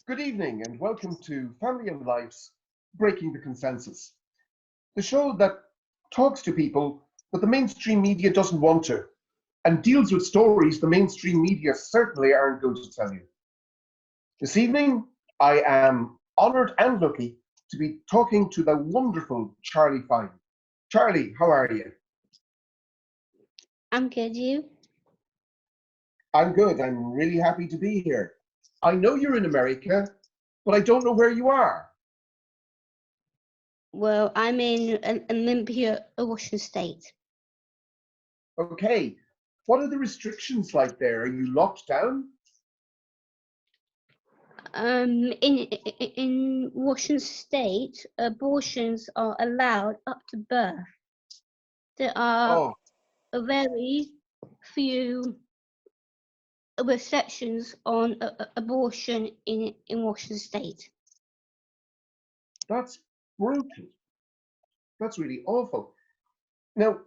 Good evening and welcome to Family and Life's Breaking the Consensus, the show that talks to people but the mainstream media doesn't want to, and deals with stories the mainstream media certainly aren't going to tell you. This evening, I am honoured and lucky to be talking to the wonderful Charlie Fien. Charlie, how are you? I'm good, you? I'm good. I'm really happy to be here. I know you're in America, but I don't know where you are. Well, I'm in Olympia, Washington State. Okay, what are the restrictions like there? Are you locked down? In Washington State, abortions are allowed up to birth. There are Oh, a very few restrictions on abortion in Washington State. that's brutal. That's really awful. Now,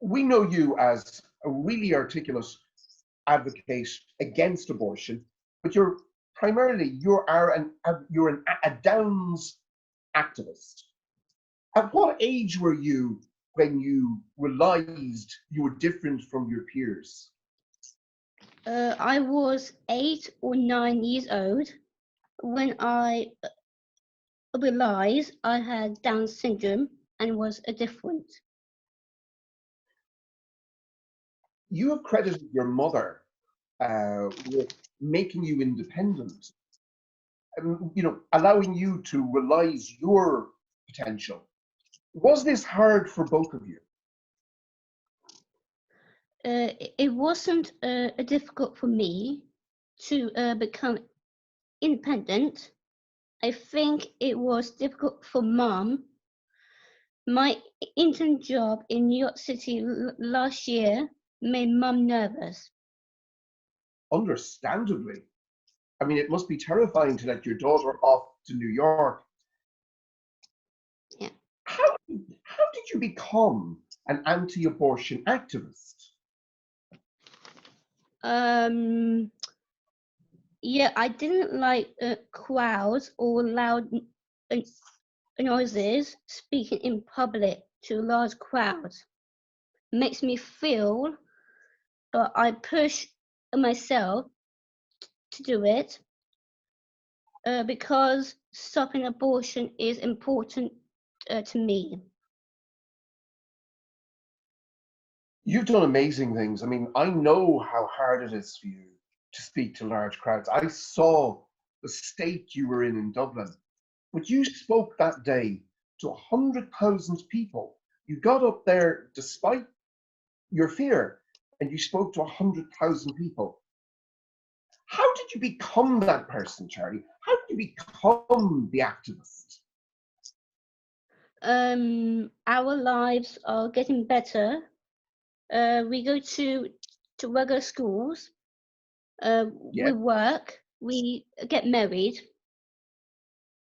we know you as a really articulate advocate against abortion, but you're a Downs activist. At what age were you when you realized you were different from your peers? I was 8 or 9 years old when I realized I had Down syndrome and was different. You have credited your mother with making you independent, and allowing you to realize your potential. Was this hard for both of you? It wasn't difficult for me to become independent. I think it was difficult for Mum. My intern job in New York City last year made Mum nervous. Understandably. I mean, it must be terrifying to let your daughter off to New York. Yeah. How did you become an anti-abortion activist? Yeah, I didn't like crowds or loud noises speaking in public to large crowds. Makes me feel, but I push myself to do it because stopping abortion is important to me. You've done amazing things. I mean, I know how hard it is for you to speak to large crowds. I saw the state you were in Dublin, but you spoke that day to 100,000 people. You got up there despite your fear, and you spoke to 100,000 people. How did you become that person, Charlie? How did you become the activist? Our lives are getting better. We go to regular schools. We work. We get married.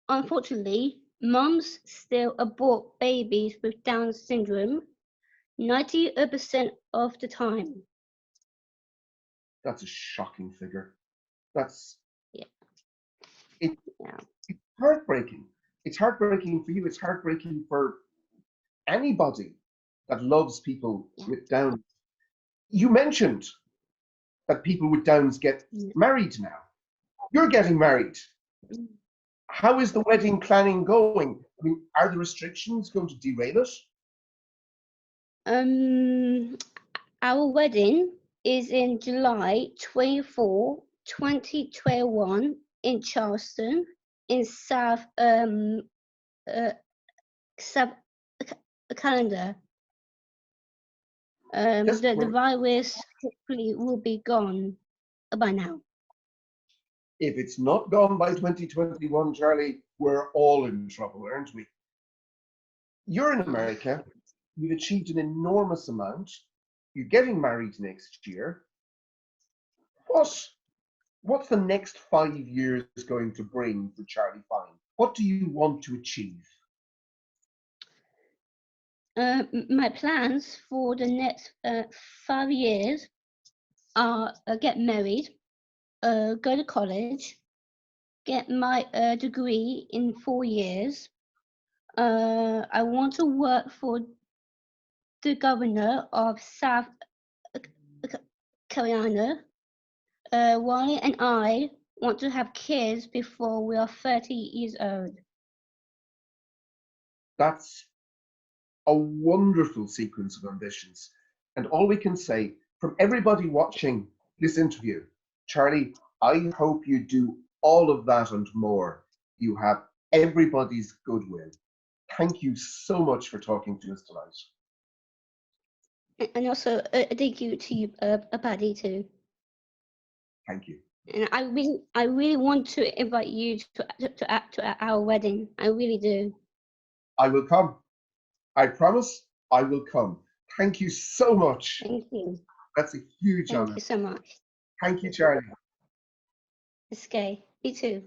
Unfortunately, mums still abort babies with Down syndrome 90% of the time. That's a shocking figure. That's Yeah. it, Yeah. it's heartbreaking. It's heartbreaking for you. It's heartbreaking for anybody that loves people with Downs. You mentioned that people with Downs get married now. You're getting married. How is the wedding planning going? I mean, are the restrictions going to derail it? Our wedding is in July 24, 2021 in Charleston in South Canada. The virus hopefully will be gone by now. If it's not gone by 2021, Charlie, we're all in trouble, aren't we? You're in America. You've achieved an enormous amount. You're getting married next year. What's the next 5 years going to bring for Charlie Fien? What do you want to achieve? My plans for the next 5 years are get married, go to college, get my degree in 4 years. I want to work for the governor of South Carolina. Wally and I want to have kids before we are 30 years old. That's a wonderful sequence of ambitions. And all we can say from everybody watching this interview, Charlie, I hope you do all of that and more. You have everybody's goodwill. Thank you so much for talking to us tonight. And also, thank you to you, Paddy, too. Thank you. And I really want to invite you to our wedding. I really do. I will come. I promise I will come. Thank you so much. Thank you. That's a huge honor. Thank you so much. Thank you, Charlie. It's okay. Me too.